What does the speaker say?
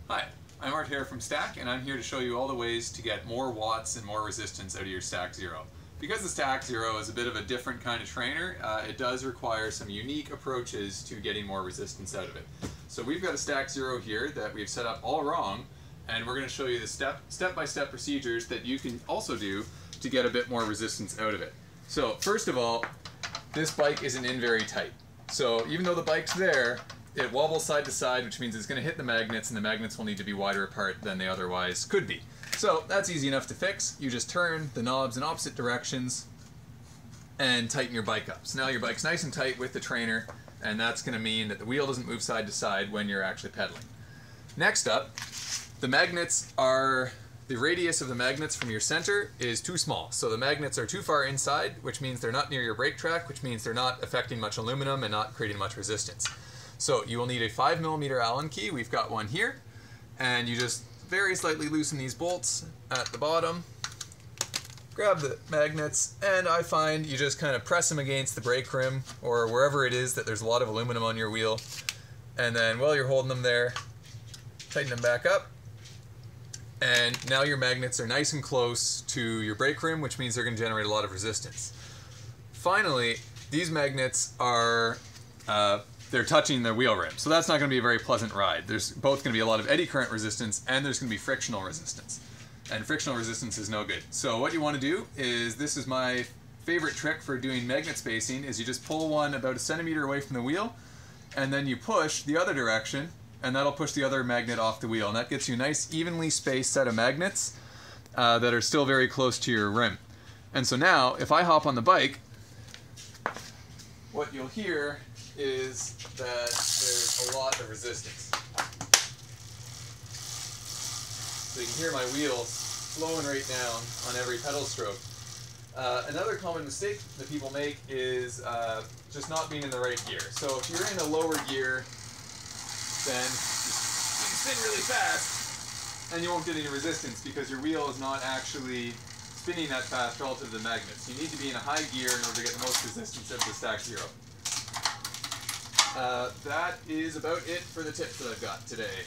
Hi, I'm Art here from STAC, and I'm here to show you all the ways to get more watts and more resistance out of your STAC Zero. Because the STAC Zero is a bit of a different kind of trainer, it does require some unique approaches to getting more resistance out of it. So we've got a STAC Zero here that we've set up all wrong, and we're going to show you the step-by-step procedures that you can also do to get a bit more resistance out of it. So first of all, this bike isn't in very tight. So even though the bike's there, it wobbles side to side, which means it's going to hit the magnets, and the magnets will need to be wider apart than they otherwise could be. So that's easy enough to fix. You just turn the knobs in opposite directions and tighten your bike up. So now your bike's nice and tight with the trainer, and that's going to mean that the wheel doesn't move side to side when you're actually pedaling. Next up, the radius of the magnets from your center is too small. So the magnets are too far inside, which means they're not near your brake track, which means they're not affecting much aluminum and not creating much resistance. So you will need a 5mm Allen key. We've got one here, and you just very slightly loosen these bolts at the bottom, grab the magnets, and I find you just kind of press them against the brake rim or wherever it is that there's a lot of aluminum on your wheel, and then while you're holding them there, tighten them back up, and now your magnets are nice and close to your brake rim, which means they're going to generate a lot of resistance. Finally, these magnets are they're touching the wheel rim, so that's not going to be a very pleasant ride. There's both going to be a lot of eddy current resistance, and there's going to be frictional resistance. And frictional resistance is no good. So what you want to do is, this is my favorite trick for doing magnet spacing, is you just pull one about 1 centimeter away from the wheel, and then you push the other direction, and that'll push the other magnet off the wheel. And that gets you a nice evenly spaced set of magnets that are still very close to your rim. And so now, if I hop on the bike, what you'll hear is that there's a lot of resistance. So you can hear my wheels flowing right down on every pedal stroke. Another common mistake that people make is just not being in the right gear. So if you're in a lower gear, then you can spin really fast and you won't get any resistance because your wheel is not actually spinning that fast relative to the magnets. You need to be in a high gear in order to get the most resistance out of the STAC Zero. That is about it for the tips that I've got today.